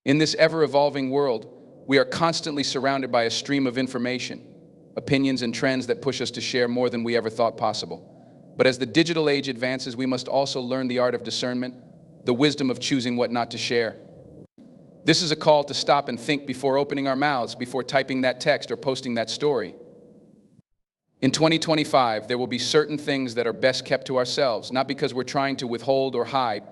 In this ever-evolving world, we are constantly surrounded by a stream of information, opinions and trends that push us to share more than we ever thought possible. But as the digital age advances, we must also learn the art of discernment, the wisdom of choosing what not to share. This is a call to stop and think before opening our mouths, before typing that text or posting that story. In 2025, there will be certain things that are best kept to ourselves, not because we're trying to withhold or hide,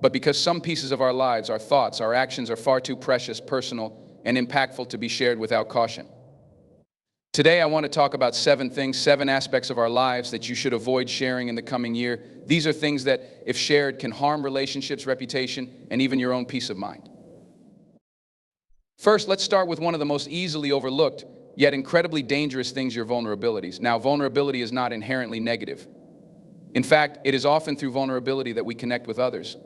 but because some pieces of our lives, our thoughts, our actions are far too precious, personal, and impactful to be shared without caution. Today, I want to talk about 7 things, 7 aspects of our lives that you should avoid sharing in the coming year. These are things that, if shared, can harm relationships, reputation, and even your own peace of mind. First, let's start with one of the most easily overlooked, yet incredibly dangerous things, your vulnerabilities. Now, vulnerability is not inherently negative. In fact, it is often through vulnerability that we connect with others.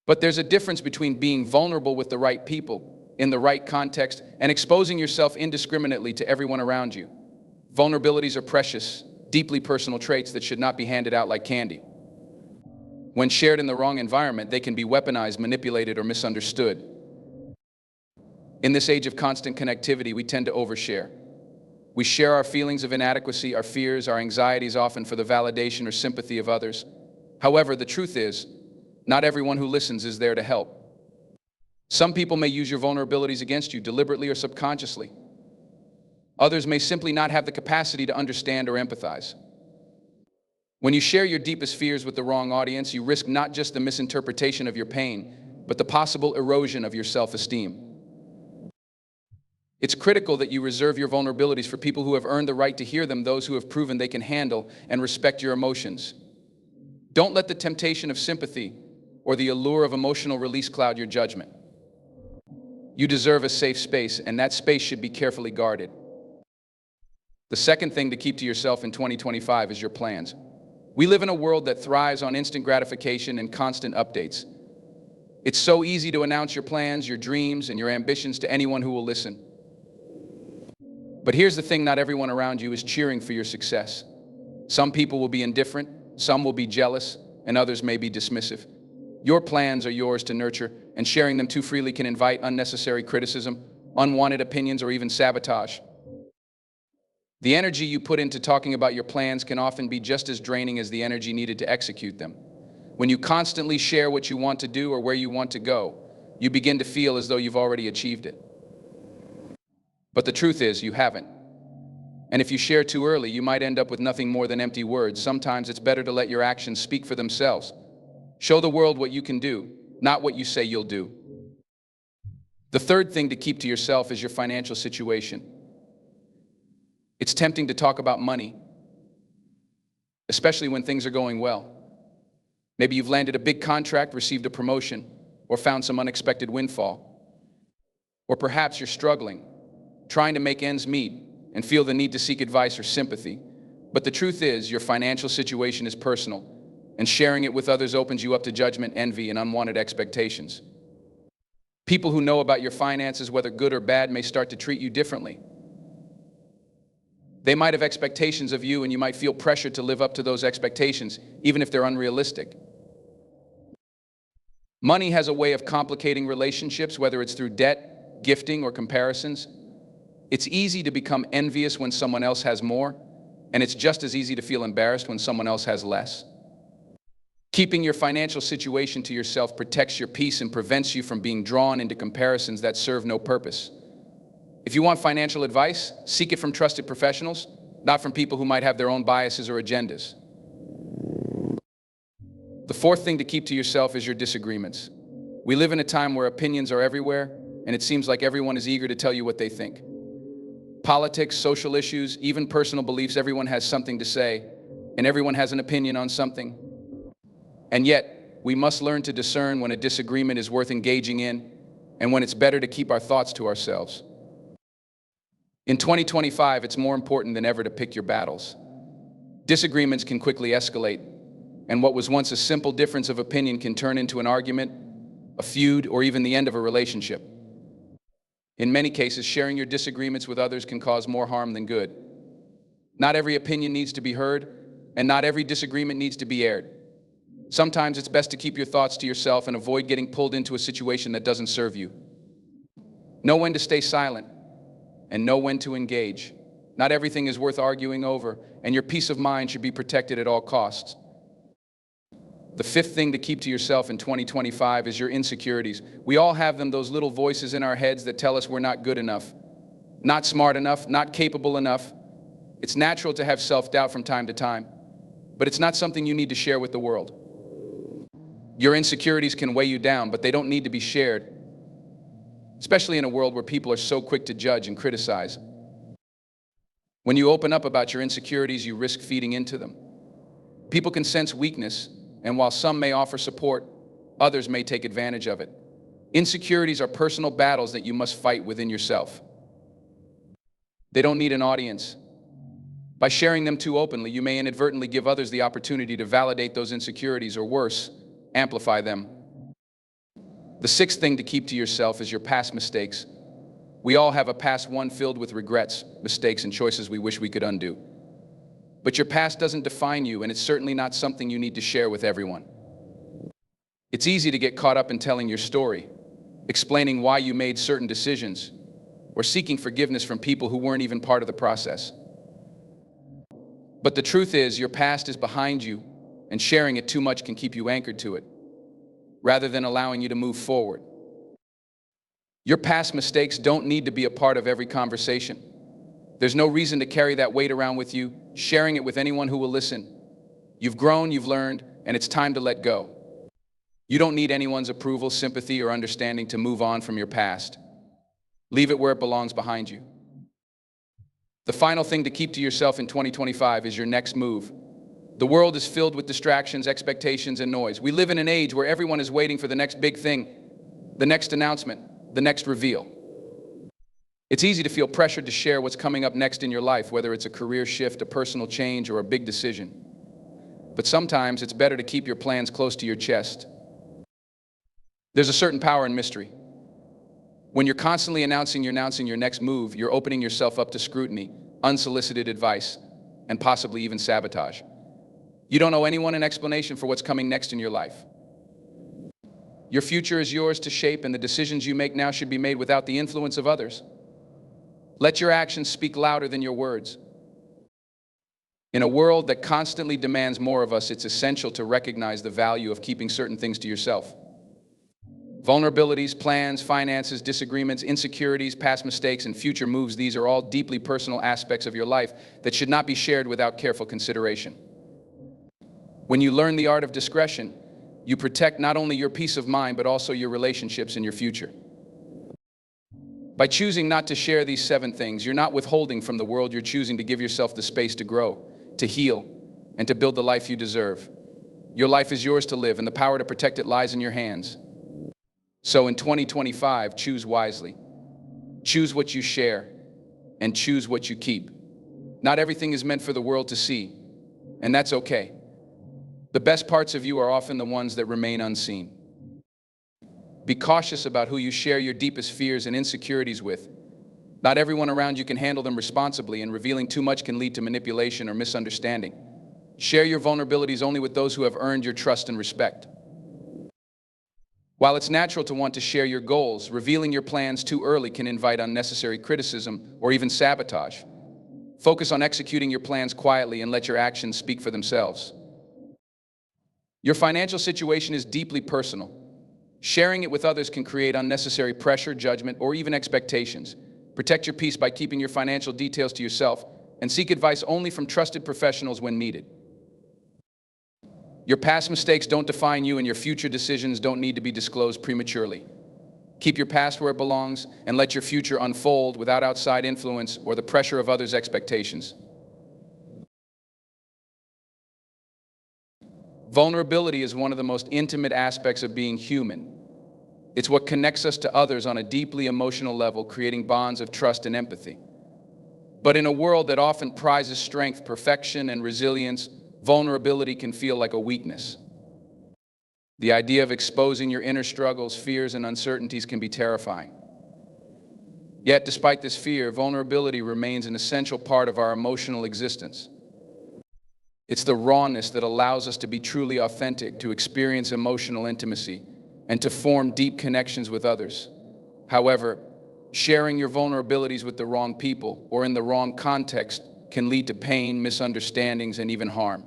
But there's a difference between being vulnerable with the right people, in the right context, and exposing yourself indiscriminately to everyone around you. Vulnerabilities are precious, deeply personal traits that should not be handed out like candy. When shared in the wrong environment, they can be weaponized, manipulated, or misunderstood. In this age of constant connectivity, we tend to overshare. We share our feelings of inadequacy, our fears, our anxieties, often for the validation or sympathy of others. However, the truth is, not everyone who listens is there to help. Some people may use your vulnerabilities against you, deliberately or subconsciously. Others may simply not have the capacity to understand or empathize. When you share your deepest fears with the wrong audience, you risk not just the misinterpretation of your pain, but the possible erosion of your self-esteem. It's critical that you reserve your vulnerabilities for people who have earned the right to hear them, those who have proven they can handle and respect your emotions. Don't let the temptation of sympathy or the allure of emotional release cloud your judgment. You deserve a safe space, and that space should be carefully guarded. The second thing to keep to yourself in 2025 is your plans. We live in a world that thrives on instant gratification and constant updates. It's so easy to announce your plans, your dreams, and your ambitions to anyone who will listen. But here's the thing, not everyone around you is cheering for your success. Some people will be indifferent, some will be jealous, and others may be dismissive. Your plans are yours to nurture, and sharing them too freely can invite unnecessary criticism, unwanted opinions, or even sabotage. The energy you put into talking about your plans can often be just as draining as the energy needed to execute them. When you constantly share what you want to do or where you want to go, you begin to feel as though you've already achieved it. But the truth is, you haven't. And if you share too early, you might end up with nothing more than empty words. Sometimes it's better to let your actions speak for themselves. Show the world what you can do, not what you say you'll do. The third thing to keep to yourself is your financial situation. It's tempting to talk about money, especially when things are going well. Maybe you've landed a big contract, received a promotion, or found some unexpected windfall. Or perhaps you're struggling, trying to make ends meet, and feel the need to seek advice or sympathy. But the truth is, your financial situation is personal, and sharing it with others opens you up to judgment, envy, and unwanted expectations. People who know about your finances, whether good or bad, may start to treat you differently. They might have expectations of you, and you might feel pressured to live up to those expectations, even if they're unrealistic. Money has a way of complicating relationships, whether it's through debt, gifting, or comparisons. It's easy to become envious when someone else has more, and it's just as easy to feel embarrassed when someone else has less. Keeping your financial situation to yourself protects your peace and prevents you from being drawn into comparisons that serve no purpose. If you want financial advice, seek it from trusted professionals, not from people who might have their own biases or agendas. The fourth thing to keep to yourself is your disagreements. We live in a time where opinions are everywhere, and it seems like everyone is eager to tell you what they think. Politics, social issues, even personal beliefs, everyone has something to say, and everyone has an opinion on something. And yet, we must learn to discern when a disagreement is worth engaging in, and when it's better to keep our thoughts to ourselves. In 2025, it's more important than ever to pick your battles. Disagreements can quickly escalate, and what was once a simple difference of opinion can turn into an argument, a feud, or even the end of a relationship. In many cases, sharing your disagreements with others can cause more harm than good. Not every opinion needs to be heard, and not every disagreement needs to be aired. Sometimes it's best to keep your thoughts to yourself and avoid getting pulled into a situation that doesn't serve you. Know when to stay silent and know when to engage. Not everything is worth arguing over, and your peace of mind should be protected at all costs. The fifth thing to keep to yourself in 2025 is your insecurities. We all have them, those little voices in our heads that tell us we're not good enough, not smart enough, not capable enough. It's natural to have self-doubt from time to time, but it's not something you need to share with the world. Your insecurities can weigh you down, but they don't need to be shared, especially in a world where people are so quick to judge and criticize. When you open up about your insecurities, you risk feeding into them. People can sense weakness, and while some may offer support, others may take advantage of it. Insecurities are personal battles that you must fight within yourself. They don't need an audience. By sharing them too openly, you may inadvertently give others the opportunity to validate those insecurities, or worse, amplify them. The sixth thing to keep to yourself is your past mistakes. We all have a past, one filled with regrets, mistakes, and choices we wish we could undo. But your past doesn't define you, and it's certainly not something you need to share with everyone. It's easy to get caught up in telling your story, explaining why you made certain decisions, or seeking forgiveness from people who weren't even part of the process. But the truth is, your past is behind you, and sharing it too much can keep you anchored to it, rather than allowing you to move forward. Your past mistakes don't need to be a part of every conversation. There's no reason to carry that weight around with you, sharing it with anyone who will listen. You've grown, you've learned, and it's time to let go. You don't need anyone's approval, sympathy, or understanding to move on from your past. Leave it where it belongs, behind you. The final thing to keep to yourself in 2025 is your next move. The world is filled with distractions, expectations, and noise. We live in an age where everyone is waiting for the next big thing, the next announcement, the next reveal. It's easy to feel pressured to share what's coming up next in your life, whether it's a career shift, a personal change, or a big decision. But sometimes it's better to keep your plans close to your chest. There's a certain power in mystery. When you're constantly announcing your next move, you're opening yourself up to scrutiny, unsolicited advice, and possibly even sabotage. You don't owe anyone an explanation for what's coming next in your life. Your future is yours to shape, and the decisions you make now should be made without the influence of others. Let your actions speak louder than your words. In a world that constantly demands more of us, it's essential to recognize the value of keeping certain things to yourself. Vulnerabilities, plans, finances, disagreements, insecurities, past mistakes, and future moves, these are all deeply personal aspects of your life that should not be shared without careful consideration. When you learn the art of discretion, you protect not only your peace of mind, but also your relationships and your future. By choosing not to share these 7 things, you're not withholding from the world, you're choosing to give yourself the space to grow, to heal, and to build the life you deserve. Your life is yours to live, and the power to protect it lies in your hands. So in 2025, choose wisely. Choose what you share, and choose what you keep. Not everything is meant for the world to see, and that's okay. The best parts of you are often the ones that remain unseen. Be cautious about who you share your deepest fears and insecurities with. Not everyone around you can handle them responsibly, and revealing too much can lead to manipulation or misunderstanding. Share your vulnerabilities only with those who have earned your trust and respect. While it's natural to want to share your goals, revealing your plans too early can invite unnecessary criticism or even sabotage. Focus on executing your plans quietly and let your actions speak for themselves. Your financial situation is deeply personal. Sharing it with others can create unnecessary pressure, judgment, or even expectations. Protect your peace by keeping your financial details to yourself, and seek advice only from trusted professionals when needed. Your past mistakes don't define you, and your future decisions don't need to be disclosed prematurely. Keep your past where it belongs, and let your future unfold without outside influence or the pressure of others' expectations. Vulnerability is one of the most intimate aspects of being human. It's what connects us to others on a deeply emotional level, creating bonds of trust and empathy. But in a world that often prizes strength, perfection, and resilience, vulnerability can feel like a weakness. The idea of exposing your inner struggles, fears, and uncertainties can be terrifying. Yet, despite this fear, vulnerability remains an essential part of our emotional existence. It's the rawness that allows us to be truly authentic, to experience emotional intimacy, and to form deep connections with others. However, Sharing your vulnerabilities with the wrong people or in the wrong context can lead to pain, misunderstandings, and even harm.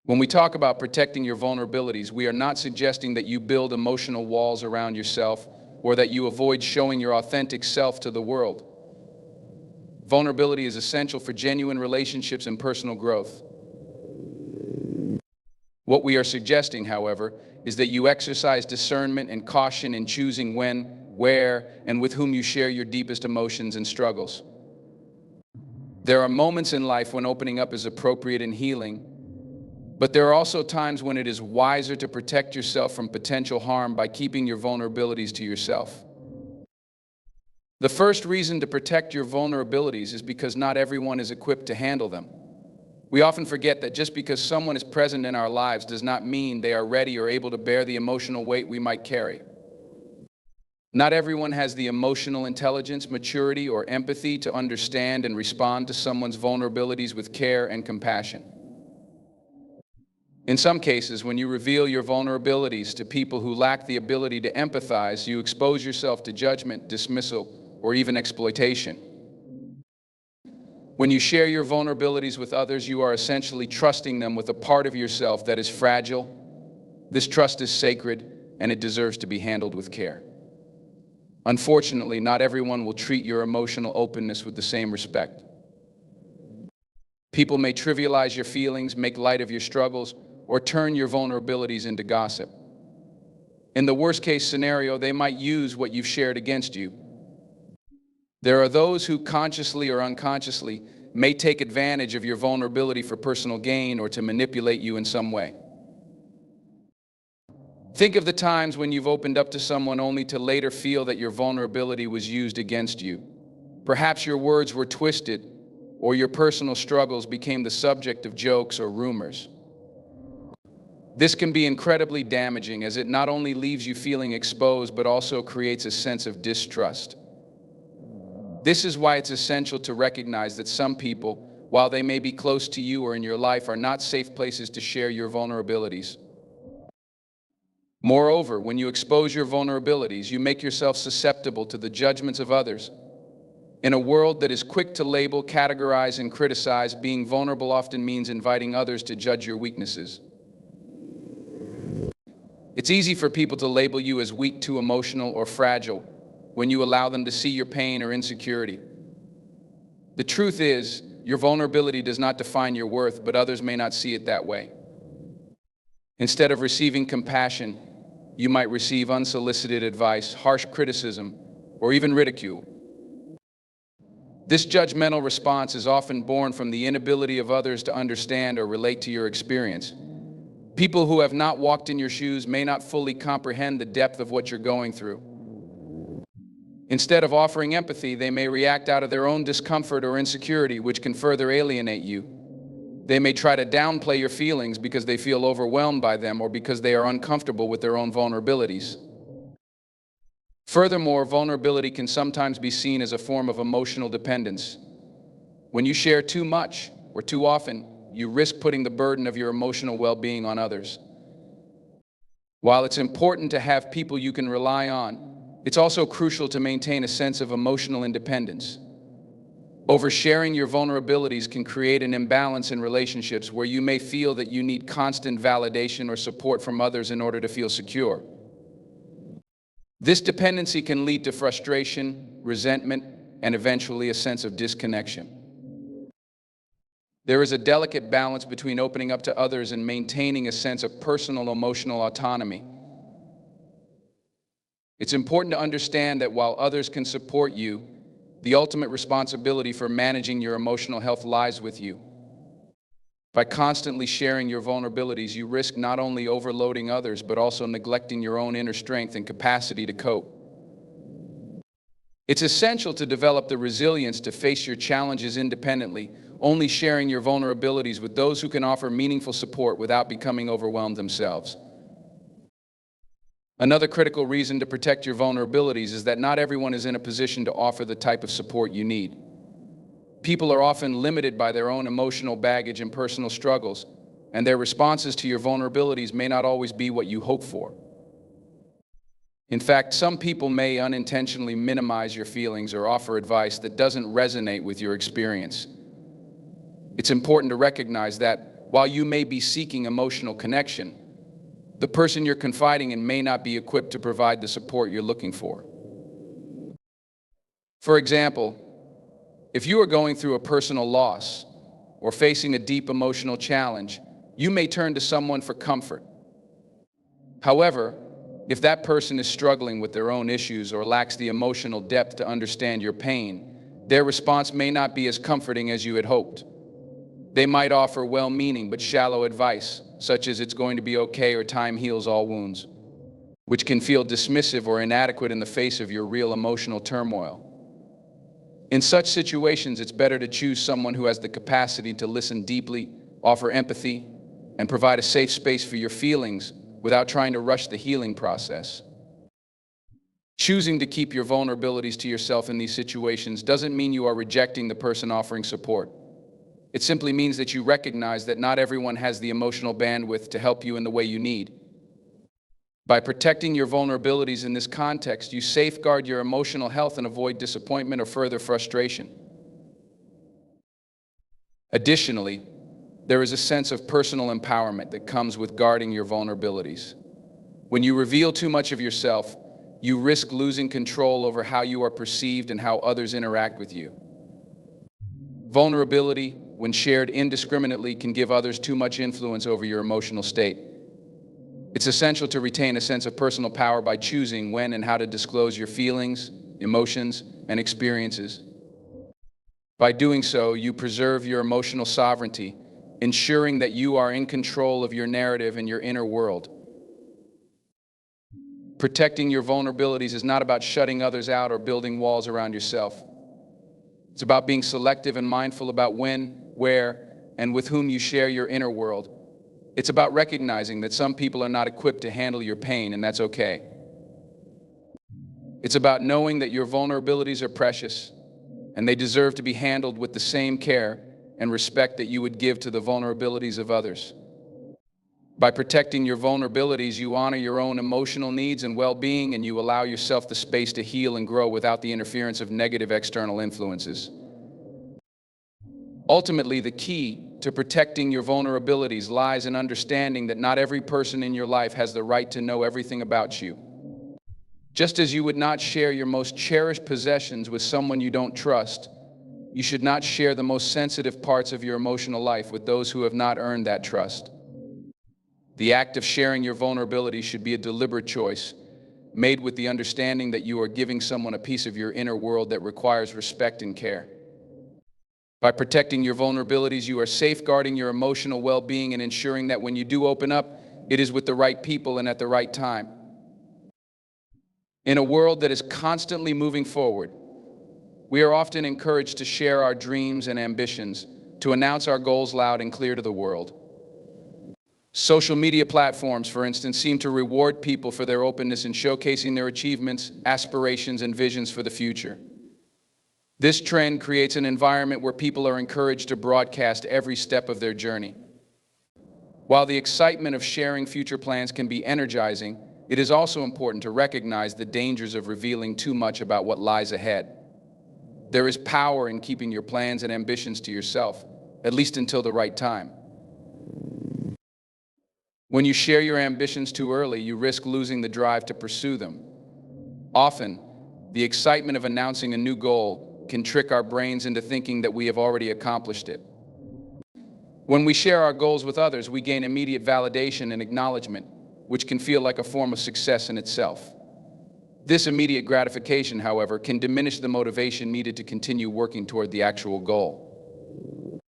When we talk about protecting your vulnerabilities, we are not suggesting that you build emotional walls around yourself or that you avoid showing your authentic self to the world. Vulnerability is essential for genuine relationships and personal growth. What we are suggesting, however, is that you exercise discernment and caution in choosing when, where, and with whom you share your deepest emotions and struggles. There are moments in life when opening up is appropriate and healing, but there are also times when it is wiser to protect yourself from potential harm by keeping your vulnerabilities to yourself. The first reason to protect your vulnerabilities is because not everyone is equipped to handle them. We often forget that just because someone is present in our lives does not mean they are ready or able to bear the emotional weight we might carry. Not everyone has the emotional intelligence, maturity, or empathy to understand and respond to someone's vulnerabilities with care and compassion. In some cases, when you reveal your vulnerabilities to people who lack the ability to empathize, you expose yourself to judgment, dismissal, or even exploitation. When you share your vulnerabilities with others, you are essentially trusting them with a part of yourself that is fragile. This trust is sacred, and it deserves to be handled with care. Unfortunately, not everyone will treat your emotional openness with the same respect. People may trivialize your feelings, make light of your struggles, or turn your vulnerabilities into gossip. In the worst-case scenario, they might use what you've shared against you. There are those who consciously or unconsciously may take advantage of your vulnerability for personal gain or to manipulate you in some way. Think of the times when you've opened up to someone only to later feel that your vulnerability was used against you. Perhaps your words were twisted, or your personal struggles became the subject of jokes or rumors. This can be incredibly damaging, as it not only leaves you feeling exposed but also creates a sense of distrust. This is why it's essential to recognize that some people, while they may be close to you or in your life, are not safe places to share your vulnerabilities. Moreover, when you expose your vulnerabilities, you make yourself susceptible to the judgments of others. In a world that is quick to label, categorize, and criticize, being vulnerable often means inviting others to judge your weaknesses. It's easy for people to label you as weak, too emotional, or fragile when you allow them to see your pain or insecurity. The truth is, your vulnerability does not define your worth, but others may not see it that way. Instead of receiving compassion, you might receive unsolicited advice, harsh criticism, or even ridicule. This judgmental response is often born from the inability of others to understand or relate to your experience. People who have not walked in your shoes may not fully comprehend the depth of what you're going through. Instead of offering empathy, they may react out of their own discomfort or insecurity, which can further alienate you. They may try to downplay your feelings because they feel overwhelmed by them or because they are uncomfortable with their own vulnerabilities. Furthermore, vulnerability can sometimes be seen as a form of emotional dependence. When you share too much or too often, you risk putting the burden of your emotional well-being on others. While it's important to have people you can rely on, it's also crucial to maintain a sense of emotional independence. Oversharing your vulnerabilities can create an imbalance in relationships where you may feel that you need constant validation or support from others in order to feel secure. This dependency can lead to frustration, resentment, and eventually a sense of disconnection. There is a delicate balance between opening up to others and maintaining a sense of personal emotional autonomy. It's important to understand that while others can support you, the ultimate responsibility for managing your emotional health lies with you. By constantly sharing your vulnerabilities, you risk not only overloading others, but also neglecting your own inner strength and capacity to cope. It's essential to develop the resilience to face your challenges independently, only sharing your vulnerabilities with those who can offer meaningful support without becoming overwhelmed themselves. Another critical reason to protect your vulnerabilities is that not everyone is in a position to offer the type of support you need. People are often limited by their own emotional baggage and personal struggles, and their responses to your vulnerabilities may not always be what you hope for. In fact, some people may unintentionally minimize your feelings or offer advice that doesn't resonate with your experience. It's important to recognize that while you may be seeking emotional connection, the person you're confiding in may not be equipped to provide the support you're looking for. For example, if you are going through a personal loss or facing a deep emotional challenge, you may turn to someone for comfort. However, if that person is struggling with their own issues or lacks the emotional depth to understand your pain, their response may not be as comforting as you had hoped. They might offer well-meaning but shallow advice, such as "it's going to be okay" or "time heals all wounds," which can feel dismissive or inadequate in the face of your real emotional turmoil. In such situations, it's better to choose someone who has the capacity to listen deeply, offer empathy, and provide a safe space for your feelings without trying to rush the healing process. Choosing to keep your vulnerabilities to yourself in these situations doesn't mean you are rejecting the person offering support. It simply means that you recognize that not everyone has the emotional bandwidth to help you in the way you need. By protecting your vulnerabilities in this context, you safeguard your emotional health and avoid disappointment or further frustration. Additionally, there is a sense of personal empowerment that comes with guarding your vulnerabilities. When you reveal too much of yourself, you risk losing control over how you are perceived and how others interact with you. Vulnerability, when shared indiscriminately, can give others too much influence over your emotional state. It's essential to retain a sense of personal power by choosing when and how to disclose your feelings, emotions, and experiences. By doing so, you preserve your emotional sovereignty, ensuring that you are in control of your narrative and your inner world. Protecting your vulnerabilities is not about shutting others out or building walls around yourself. It's about being selective and mindful about when, where, and with whom you share your inner world. It's about recognizing that some people are not equipped to handle your pain, and that's okay. It's about knowing that your vulnerabilities are precious, and they deserve to be handled with the same care and respect that you would give to the vulnerabilities of others. By protecting your vulnerabilities, you honor your own emotional needs and well-being, and you allow yourself the space to heal and grow without the interference of negative external influences. Ultimately, the key to protecting your vulnerabilities lies in understanding that not every person in your life has the right to know everything about you. Just as you would not share your most cherished possessions with someone you don't trust, you should not share the most sensitive parts of your emotional life with those who have not earned that trust. The act of sharing your vulnerability should be a deliberate choice, made with the understanding that you are giving someone a piece of your inner world that requires respect and care. By protecting your vulnerabilities, you are safeguarding your emotional well-being and ensuring that when you do open up, it is with the right people and at the right time. In a world that is constantly moving forward, we are often encouraged to share our dreams and ambitions, to announce our goals loud and clear to the world. Social media platforms, for instance, seem to reward people for their openness in showcasing their achievements, aspirations, and visions for the future. This trend creates an environment where people are encouraged to broadcast every step of their journey. While the excitement of sharing future plans can be energizing, it is also important to recognize the dangers of revealing too much about what lies ahead. There is power in keeping your plans and ambitions to yourself, at least until the right time. When you share your ambitions too early, you risk losing the drive to pursue them. Often, the excitement of announcing a new goal can trick our brains into thinking that we have already accomplished it. When we share our goals with others, we gain immediate validation and acknowledgement, which can feel like a form of success in itself. This immediate gratification, however, can diminish the motivation needed to continue working toward the actual goal.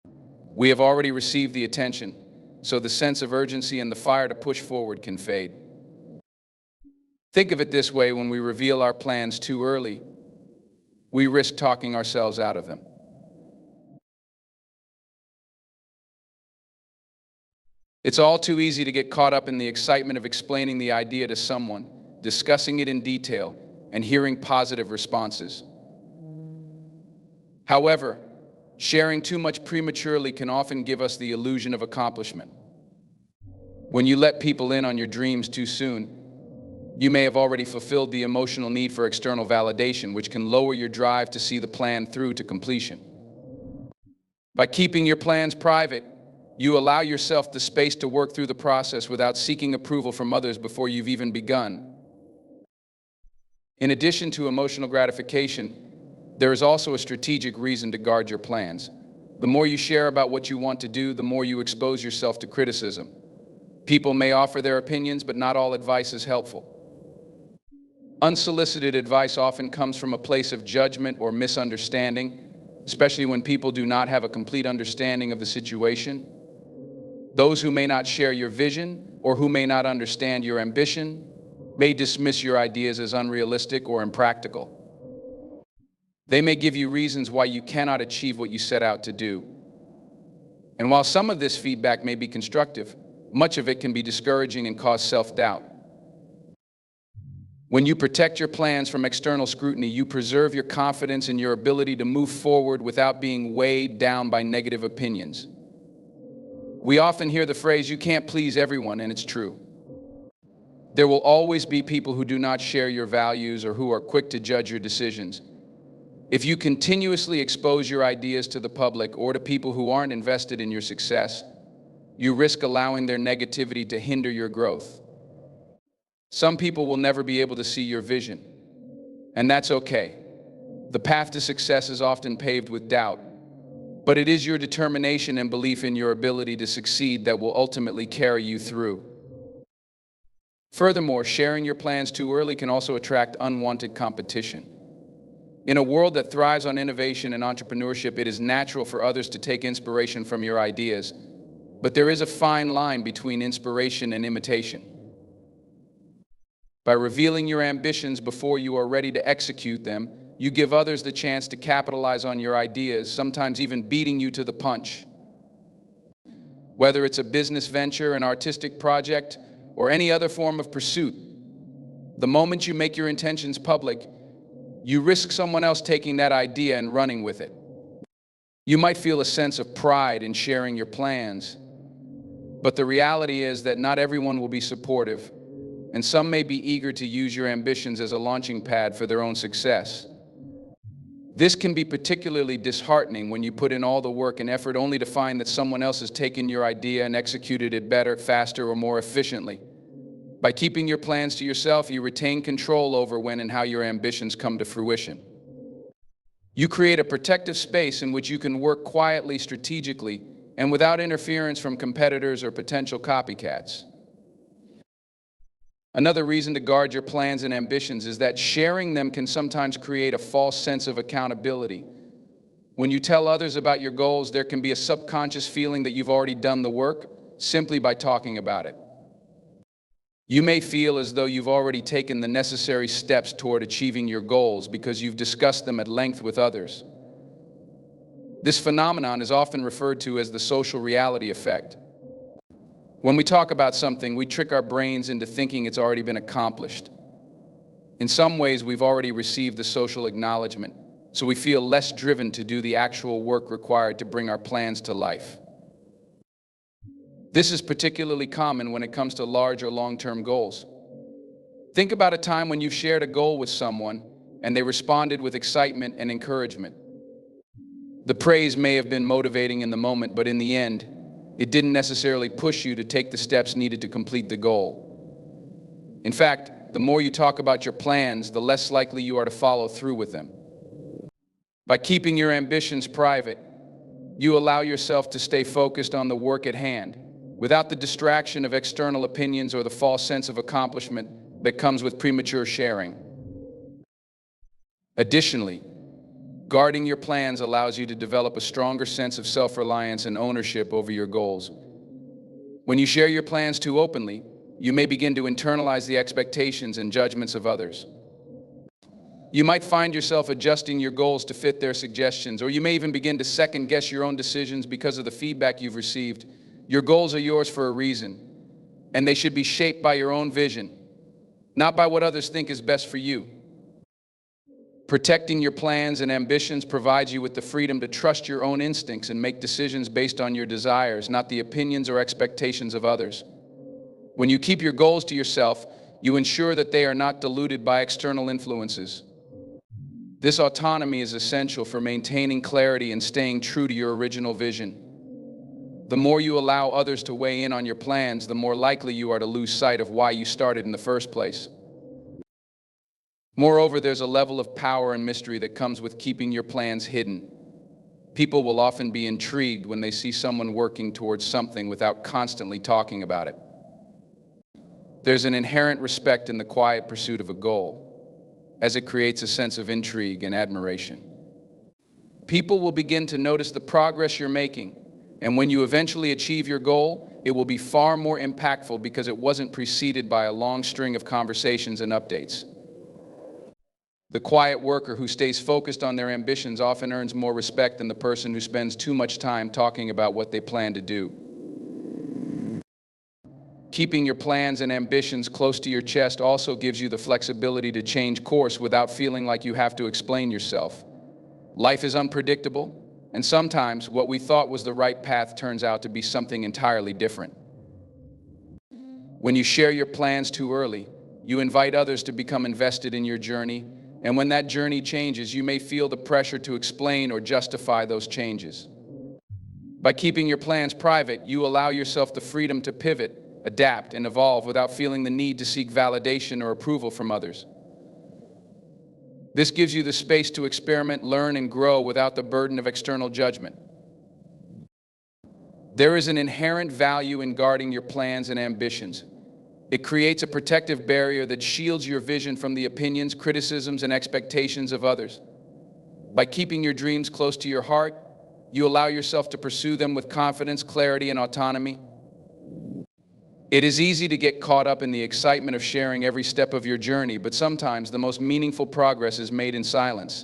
We have already received the attention, so the sense of urgency and the fire to push forward can fade. Think of it this way: when we reveal our plans too early, we risk talking ourselves out of them. It's all too easy to get caught up in the excitement of explaining the idea to someone, discussing it in detail, and hearing positive responses. However, sharing too much prematurely can often give us the illusion of accomplishment. When you let people in on your dreams too soon, You may have already fulfilled the emotional need for external validation, which can lower your drive to see the plan through to completion. By keeping your plans private, you allow yourself the space to work through the process without seeking approval from others before you've even begun. In addition to emotional gratification, there is also a strategic reason to guard your plans. The more you share about what you want to do, the more you expose yourself to criticism. People may offer their opinions, but not all advice is helpful. Unsolicited advice often comes from a place of judgment or misunderstanding, especially when people do not have a complete understanding of the situation. Those who may not share your vision or who may not understand your ambition may dismiss your ideas as unrealistic or impractical. They may give you reasons why you cannot achieve what you set out to do. And while some of this feedback may be constructive, much of it can be discouraging and cause self-doubt. When you protect your plans from external scrutiny, you preserve your confidence in your ability to move forward without being weighed down by negative opinions. We often hear the phrase, "You can't please everyone," and it's true. There will always be people who do not share your values or who are quick to judge your decisions. If you continuously expose your ideas to the public or to people who aren't invested in your success, you risk allowing their negativity to hinder your growth. Some people will never be able to see your vision, and that's okay. The path to success is often paved with doubt, but it is your determination and belief in your ability to succeed that will ultimately carry you through. Furthermore, sharing your plans too early can also attract unwanted competition. In a world that thrives on innovation and entrepreneurship, it is natural for others to take inspiration from your ideas, but there is a fine line between inspiration and imitation. By revealing your ambitions before you are ready to execute them, you give others the chance to capitalize on your ideas, sometimes even beating you to the punch. Whether it's a business venture, an artistic project, or any other form of pursuit, the moment you make your intentions public, you risk someone else taking that idea and running with it. You might feel a sense of pride in sharing your plans, but the reality is that not everyone will be supportive, and some may be eager to use your ambitions as a launching pad for their own success. This can be particularly disheartening when you put in all the work and effort only to find that someone else has taken your idea and executed it better, faster, or more efficiently. By keeping your plans to yourself, you retain control over when and how your ambitions come to fruition. You create a protective space in which you can work quietly, strategically, and without interference from competitors or potential copycats. Another reason to guard your plans and ambitions is that sharing them can sometimes create a false sense of accountability. When you tell others about your goals, there can be a subconscious feeling that you've already done the work simply by talking about it. You may feel as though you've already taken the necessary steps toward achieving your goals because you've discussed them at length with others. This phenomenon is often referred to as the social reality effect. When we talk about something, we trick our brains into thinking it's already been accomplished. In some ways, we've already received the social acknowledgement, so we feel less driven to do the actual work required to bring our plans to life. This is particularly common when it comes to large or long-term goals. Think about a time when you've shared a goal with someone and they responded with excitement and encouragement. The praise may have been motivating in the moment, but in the end, it didn't necessarily push you to take the steps needed to complete the goal. In fact, the more you talk about your plans, the less likely you are to follow through with them. By keeping your ambitions private, you allow yourself to stay focused on the work at hand, without the distraction of external opinions or the false sense of accomplishment that comes with premature sharing. Additionally, guarding your plans allows you to develop a stronger sense of self-reliance and ownership over your goals. When you share your plans too openly, you may begin to internalize the expectations and judgments of others. You might find yourself adjusting your goals to fit their suggestions, or you may even begin to second-guess your own decisions because of the feedback you've received. Your goals are yours for a reason, and they should be shaped by your own vision, not by what others think is best for you. Protecting your plans and ambitions provides you with the freedom to trust your own instincts and make decisions based on your desires, not the opinions or expectations of others. When you keep your goals to yourself, You ensure that they are not diluted by external influences. This autonomy is essential for maintaining clarity and staying true to your original vision. The more you allow others to weigh in on your plans, the more likely you are to lose sight of why you started in the first place. Moreover, there's a level of power and mystery that comes with keeping your plans hidden. People will often be intrigued when they see someone working towards something without constantly talking about it. There's an inherent respect in the quiet pursuit of a goal, as it creates a sense of intrigue and admiration. People will begin to notice the progress you're making, and when you eventually achieve your goal, it will be far more impactful because it wasn't preceded by a long string of conversations and updates. The quiet worker who stays focused on their ambitions often earns more respect than the person who spends too much time talking about what they plan to do. Keeping your plans and ambitions close to your chest also gives you the flexibility to change course without feeling like you have to explain yourself. Life is unpredictable, and sometimes what we thought was the right path turns out to be something entirely different. When you share your plans too early, you invite others to become invested in your journey, and when that journey changes, you may feel the pressure to explain or justify those changes. By keeping your plans private, you allow yourself the freedom to pivot, adapt, and evolve without feeling the need to seek validation or approval from others. This gives you the space to experiment, learn, and grow without the burden of external judgment. There is an inherent value in guarding your plans and ambitions. It creates a protective barrier that shields your vision from the opinions, criticisms, and expectations of others. By keeping your dreams close to your heart, you allow yourself to pursue them with confidence, clarity, and autonomy. It is easy to get caught up in the excitement of sharing every step of your journey, but sometimes the most meaningful progress is made in silence.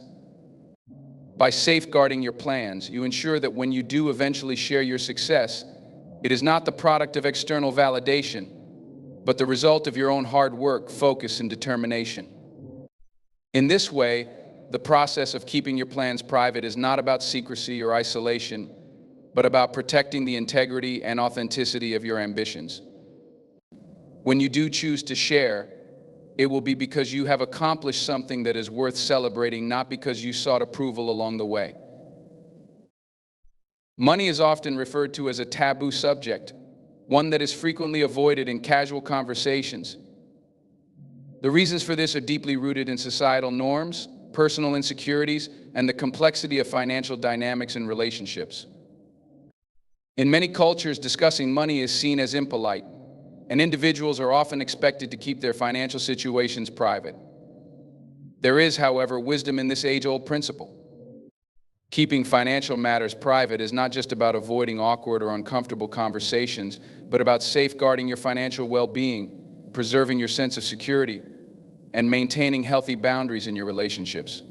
By safeguarding your plans, you ensure that when you do eventually share your success, it is not the product of external validation, but the result of your own hard work, focus, and determination. In this way, the process of keeping your plans private is not about secrecy or isolation, but about protecting the integrity and authenticity of your ambitions. When you do choose to share, it will be because you have accomplished something that is worth celebrating, not because you sought approval along the way. Money is often referred to as a taboo subject, one that is frequently avoided in casual conversations. The reasons for this are deeply rooted in societal norms, personal insecurities, and the complexity of financial dynamics in relationships. In many cultures, discussing money is seen as impolite, and individuals are often expected to keep their financial situations private. There is, however, wisdom in this age-old principle. Keeping financial matters private is not just about avoiding awkward or uncomfortable conversations, but about safeguarding your financial well-being, preserving your sense of security, and maintaining healthy boundaries in your relationships.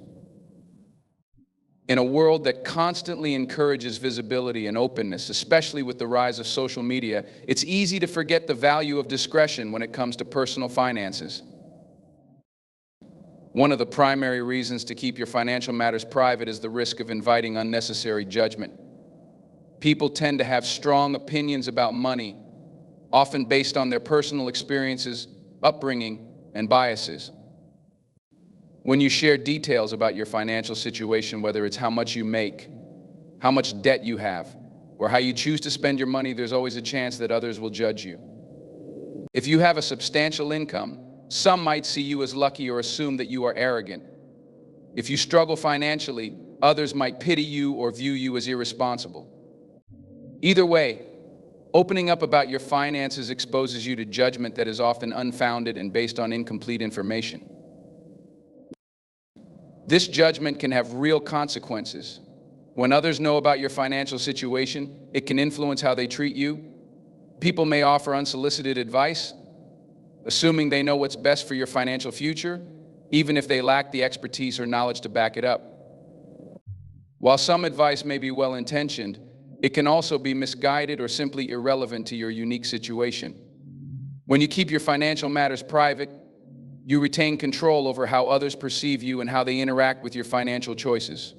In a world that constantly encourages visibility and openness, especially with the rise of social media, it's easy to forget the value of discretion when it comes to personal finances. One of the primary reasons to keep your financial matters private is the risk of inviting unnecessary judgment. People tend to have strong opinions about money, often based on their personal experiences, upbringing, and biases. When you share details about your financial situation, whether it's how much you make, how much debt you have, or how you choose to spend your money, there's always a chance that others will judge you. If you have a substantial income, some might see you as lucky or assume that you are arrogant. If you struggle financially, others might pity you or view you as irresponsible. Either way, opening up about your finances exposes you to judgment that is often unfounded and based on incomplete information. This judgment can have real consequences. When others know about your financial situation, it can influence how they treat you. People may offer unsolicited advice, assuming they know what's best for your financial future, even if they lack the expertise or knowledge to back it up. While some advice may be well-intentioned, it can also be misguided or simply irrelevant to your unique situation. When you keep your financial matters private, you retain control over how others perceive you and how they interact with your financial choices.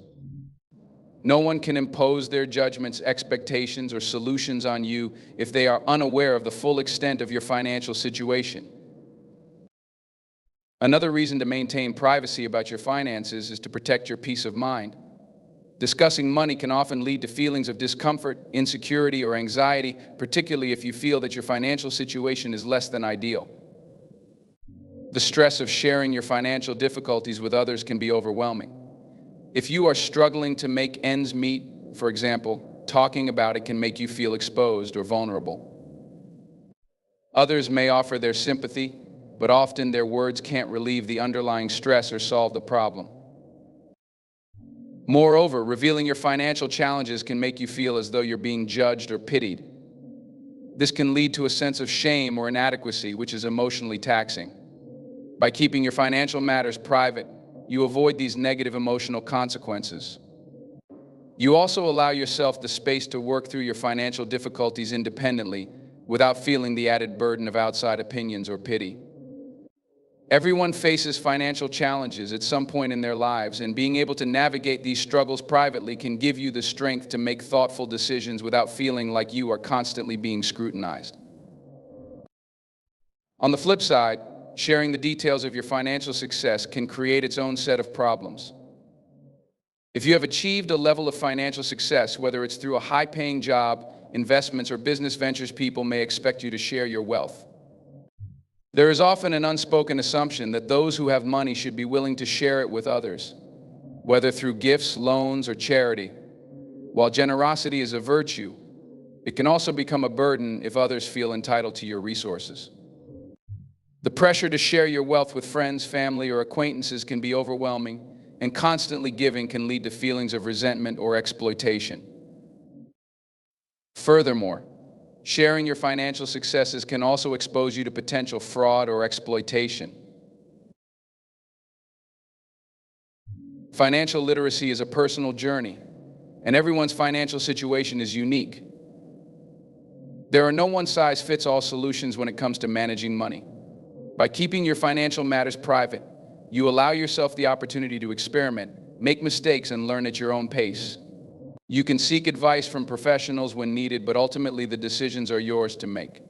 No one can impose their judgments, expectations, or solutions on you if they are unaware of the full extent of your financial situation. Another reason to maintain privacy about your finances is to protect your peace of mind. Discussing money can often lead to feelings of discomfort, insecurity, or anxiety, particularly if you feel that your financial situation is less than ideal. The stress of sharing your financial difficulties with others can be overwhelming. If you are struggling to make ends meet, for example, talking about it can make you feel exposed or vulnerable. Others may offer their sympathy, but often their words can't relieve the underlying stress or solve the problem. Moreover, revealing your financial challenges can make you feel as though you're being judged or pitied. This can lead to a sense of shame or inadequacy, which is emotionally taxing. By keeping your financial matters private, you avoid these negative emotional consequences. You also allow yourself the space to work through your financial difficulties independently without feeling the added burden of outside opinions or pity. Everyone faces financial challenges at some point in their lives, and being able to navigate these struggles privately can give you the strength to make thoughtful decisions without feeling like you are constantly being scrutinized. On the flip side, sharing the details of your financial success can create its own set of problems. If you have achieved a level of financial success, whether it's through a high-paying job, investments, or business ventures, people may expect you to share your wealth. There is often an unspoken assumption that those who have money should be willing to share it with others, whether through gifts, loans, or charity. While generosity is a virtue, it can also become a burden if others feel entitled to your resources. The pressure to share your wealth with friends, family, or acquaintances can be overwhelming, and constantly giving can lead to feelings of resentment or exploitation. Furthermore, sharing your financial successes can also expose you to potential fraud or exploitation. Financial literacy is a personal journey, and everyone's financial situation is unique. There are no one-size-fits-all solutions when it comes to managing money. By keeping your financial matters private, you allow yourself the opportunity to experiment, make mistakes, and learn at your own pace. You can seek advice from professionals when needed, but ultimately the decisions are yours to make.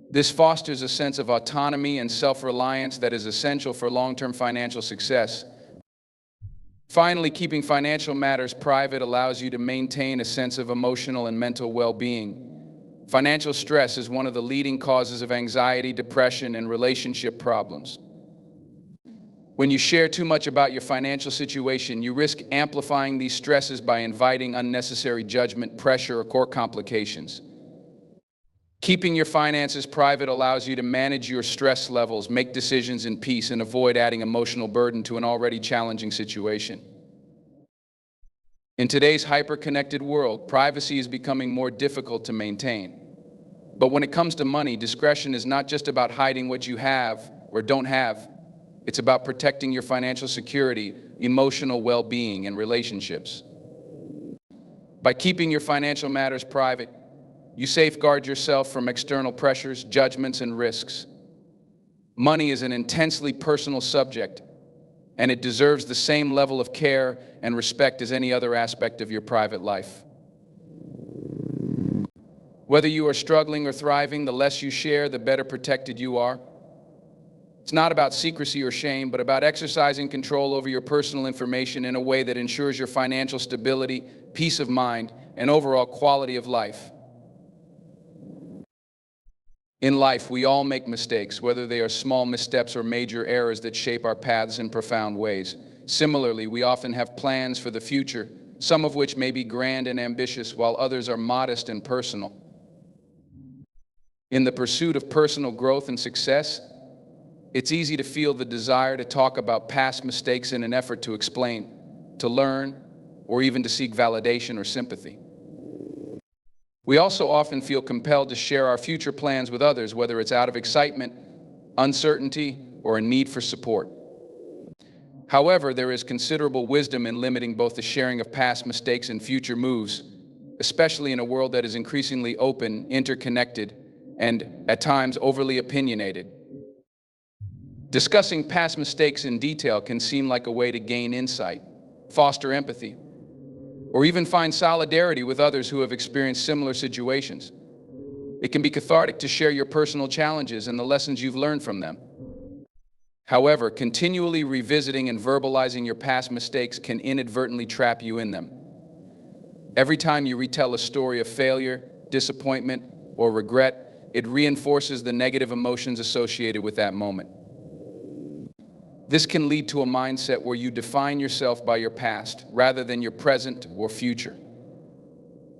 This fosters a sense of autonomy and self-reliance that is essential for long-term financial success. Finally, keeping financial matters private allows you to maintain a sense of emotional and mental well-being. Financial stress is one of the leading causes of anxiety, depression, and relationship problems. When you share too much about your financial situation, you risk amplifying these stresses by inviting unnecessary judgment, pressure, or core complications. Keeping your finances private allows you to manage your stress levels, make decisions in peace, and avoid adding emotional burden to an already challenging situation. In today's hyper-connected world, privacy is becoming more difficult to maintain. But when it comes to money, discretion is not just about hiding what you have or don't have. It's about protecting your financial security, emotional well-being, and relationships. By keeping your financial matters private, you safeguard yourself from external pressures, judgments, and risks. Money is an intensely personal subject, and it deserves the same level of care and respect as any other aspect of your private life. Whether you are struggling or thriving, the less you share, the better protected you are. It's not about secrecy or shame, but about exercising control over your personal information in a way that ensures your financial stability, peace of mind, and overall quality of life. In life, we all make mistakes, whether they are small missteps or major errors that shape our paths in profound ways. Similarly, we often have plans for the future, some of which may be grand and ambitious, while others are modest and personal. In the pursuit of personal growth and success, it's easy to feel the desire to talk about past mistakes in an effort to explain, to learn, or even to seek validation or sympathy. We also often feel compelled to share our future plans with others, whether it's out of excitement, uncertainty, or a need for support. However, there is considerable wisdom in limiting both the sharing of past mistakes and future moves, especially in a world that is increasingly open, interconnected, and at times overly opinionated. Discussing past mistakes in detail can seem like a way to gain insight, foster empathy, or even find solidarity with others who have experienced similar situations. It can be cathartic to share your personal challenges and the lessons you've learned from them. However, continually revisiting and verbalizing your past mistakes can inadvertently trap you in them. Every time you retell a story of failure, disappointment, or regret, it reinforces the negative emotions associated with that moment. This can lead to a mindset where you define yourself by your past rather than your present or future.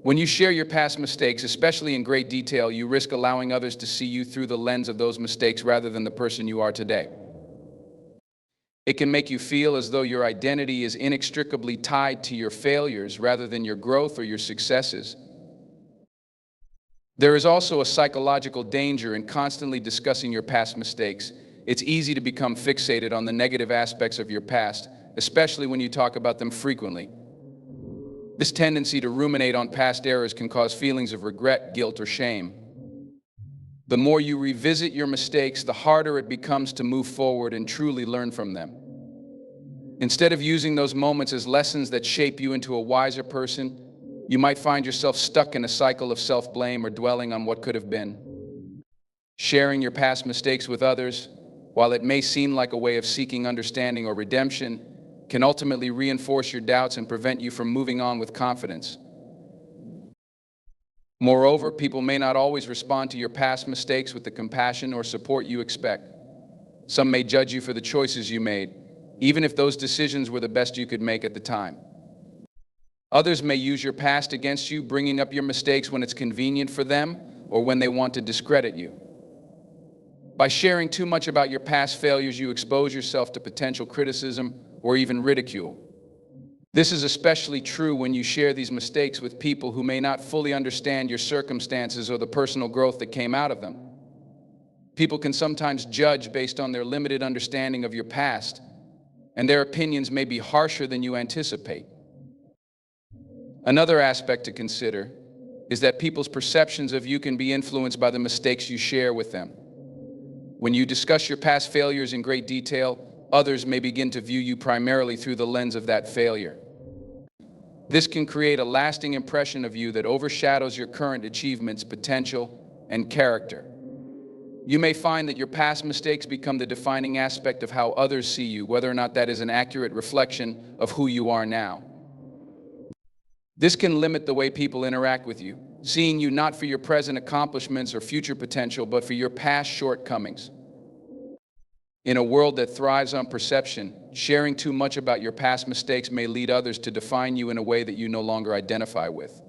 When you share your past mistakes, especially in great detail, you risk allowing others to see you through the lens of those mistakes rather than the person you are today. It can make you feel as though your identity is inextricably tied to your failures rather than your growth or your successes. There is also a psychological danger in constantly discussing your past mistakes. It's easy to become fixated on the negative aspects of your past, especially when you talk about them frequently. This tendency to ruminate on past errors can cause feelings of regret, guilt, or shame. The more you revisit your mistakes, the harder it becomes to move forward and truly learn from them. Instead of using those moments as lessons that shape you into a wiser person, you might find yourself stuck in a cycle of self-blame or dwelling on what could have been. Sharing your past mistakes with others, while it may seem like a way of seeking understanding or redemption, can ultimately reinforce your doubts and prevent you from moving on with confidence. Moreover, people may not always respond to your past mistakes with the compassion or support you expect. Some may judge you for the choices you made, even if those decisions were the best you could make at the time. Others may use your past against you, bringing up your mistakes when it's convenient for them or when they want to discredit you. By sharing too much about your past failures, you expose yourself to potential criticism or even ridicule. This is especially true when you share these mistakes with people who may not fully understand your circumstances or the personal growth that came out of them. People can sometimes judge based on their limited understanding of your past, and their opinions may be harsher than you anticipate. Another aspect to consider is that people's perceptions of you can be influenced by the mistakes you share with them. When you discuss your past failures in great detail, others may begin to view you primarily through the lens of that failure. This can create a lasting impression of you that overshadows your current achievements, potential, and character. You may find that your past mistakes become the defining aspect of how others see you, whether or not that is an accurate reflection of who you are now. This can limit the way people interact with you, seeing you not for your present accomplishments or future potential, but for your past shortcomings. In a world that thrives on perception, sharing too much about your past mistakes may lead others to define you in a way that you no longer identify with.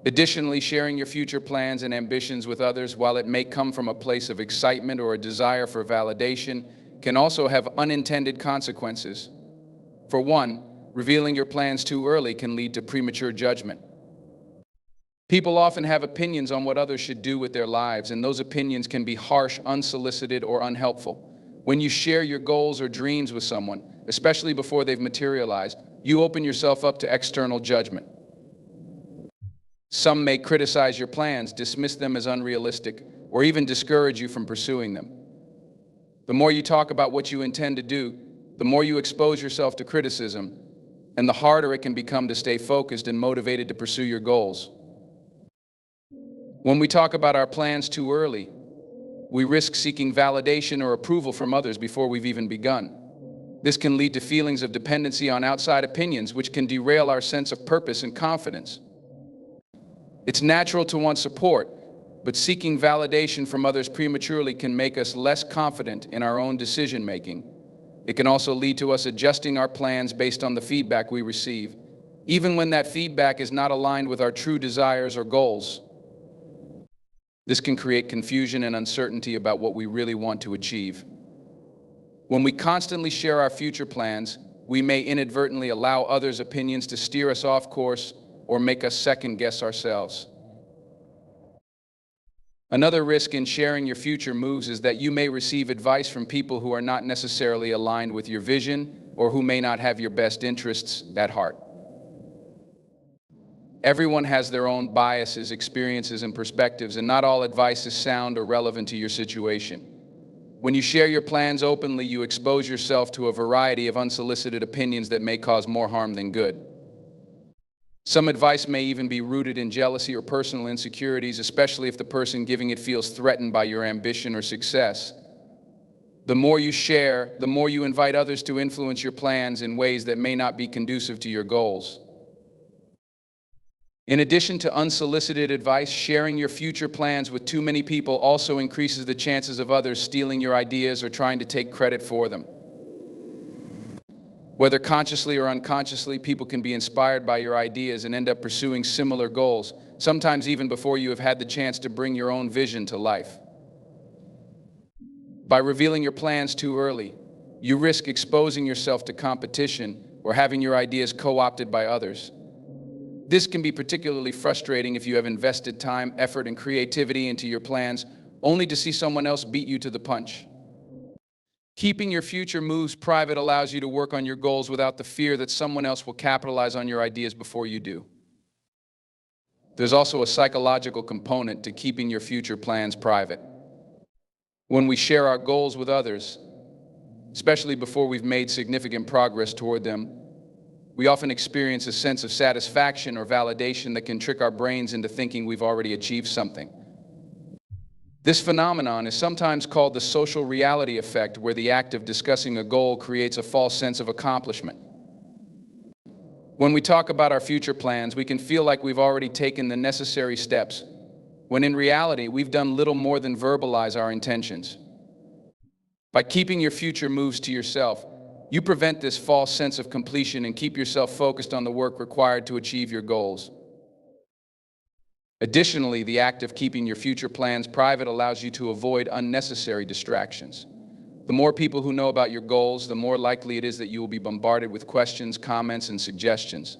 Additionally, sharing your future plans and ambitions with others, while it may come from a place of excitement or a desire for validation, can also have unintended consequences. For one, revealing your plans too early can lead to premature judgment. People often have opinions on what others should do with their lives, and those opinions can be harsh, unsolicited, or unhelpful. When you share your goals or dreams with someone, especially before they've materialized, you open yourself up to external judgment. Some may criticize your plans, dismiss them as unrealistic, or even discourage you from pursuing them. The more you talk about what you intend to do, the more you expose yourself to criticism, and the harder it can become to stay focused and motivated to pursue your goals. When we talk about our plans too early, we risk seeking validation or approval from others before we've even begun. This can lead to feelings of dependency on outside opinions, which can derail our sense of purpose and confidence. It's natural to want support, but seeking validation from others prematurely can make us less confident in our own decision-making. It can also lead to us adjusting our plans based on the feedback we receive, even when that feedback is not aligned with our true desires or goals. This can create confusion and uncertainty about what we really want to achieve. When we constantly share our future plans, we may inadvertently allow others' opinions to steer us off course or make us second-guess ourselves. Another risk in sharing your future moves is that you may receive advice from people who are not necessarily aligned with your vision or who may not have your best interests at heart. Everyone has their own biases, experiences, and perspectives, and not all advice is sound or relevant to your situation. When you share your plans openly, you expose yourself to a variety of unsolicited opinions that may cause more harm than good. Some advice may even be rooted in jealousy or personal insecurities, especially if the person giving it feels threatened by your ambition or success. The more you share, the more you invite others to influence your plans in ways that may not be conducive to your goals. In addition to unsolicited advice, sharing your future plans with too many people also increases the chances of others stealing your ideas or trying to take credit for them. Whether consciously or unconsciously, people can be inspired by your ideas and end up pursuing similar goals, sometimes even before you have had the chance to bring your own vision to life. By revealing your plans too early, you risk exposing yourself to competition or having your ideas co-opted by others. This can be particularly frustrating if you have invested time, effort, and creativity into your plans, only to see someone else beat you to the punch. Keeping your future moves private allows you to work on your goals without the fear that someone else will capitalize on your ideas before you do. There's also a psychological component to keeping your future plans private. When we share our goals with others, especially before we've made significant progress toward them, we often experience a sense of satisfaction or validation that can trick our brains into thinking we've already achieved something. This phenomenon is sometimes called the social reality effect, where the act of discussing a goal creates a false sense of accomplishment. When we talk about our future plans, we can feel like we've already taken the necessary steps, when in reality, we've done little more than verbalize our intentions. By keeping your future moves to yourself, you prevent this false sense of completion and keep yourself focused on the work required to achieve your goals. Additionally, the act of keeping your future plans private allows you to avoid unnecessary distractions. The more people who know about your goals, the more likely it is that you will be bombarded with questions, comments, and suggestions.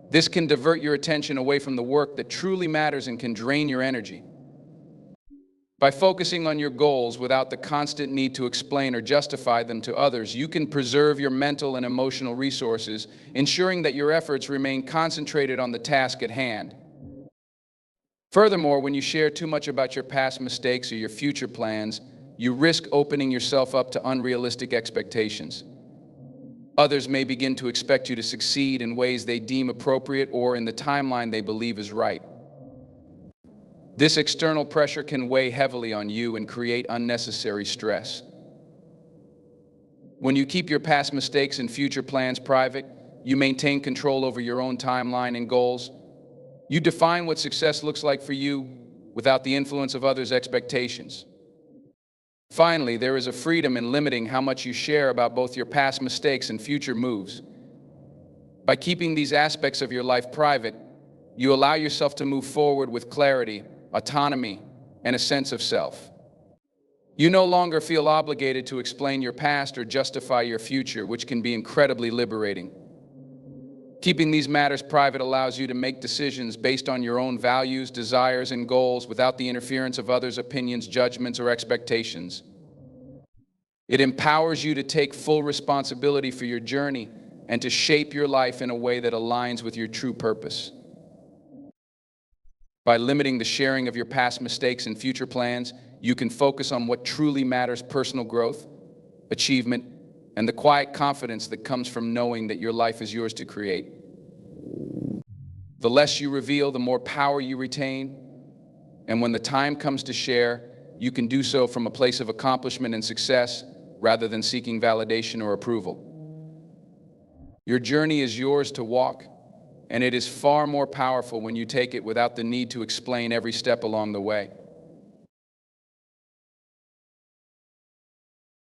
This can divert your attention away from the work that truly matters and can drain your energy. By focusing on your goals without the constant need to explain or justify them to others, you can preserve your mental and emotional resources, ensuring that your efforts remain concentrated on the task at hand. Furthermore, when you share too much about your past mistakes or your future plans, you risk opening yourself up to unrealistic expectations. Others may begin to expect you to succeed in ways they deem appropriate or in the timeline they believe is right. This external pressure can weigh heavily on you and create unnecessary stress. When you keep your past mistakes and future plans private, you maintain control over your own timeline and goals. You define what success looks like for you without the influence of others' expectations. Finally, there is a freedom in limiting how much you share about both your past mistakes and future moves. By keeping these aspects of your life private, you allow yourself to move forward with clarity, autonomy, and a sense of self. You no longer feel obligated to explain your past or justify your future, which can be incredibly liberating. Keeping these matters private allows you to make decisions based on your own values, desires, and goals without the interference of others' opinions, judgments, or expectations. It empowers you to take full responsibility for your journey and to shape your life in a way that aligns with your true purpose. By limiting the sharing of your past mistakes and future plans, you can focus on what truly matters: personal growth, achievement, and the quiet confidence that comes from knowing that your life is yours to create. The less you reveal, the more power you retain, and when the time comes to share, you can do so from a place of accomplishment and success rather than seeking validation or approval. Your journey is yours to walk, and it is far more powerful when you take it without the need to explain every step along the way.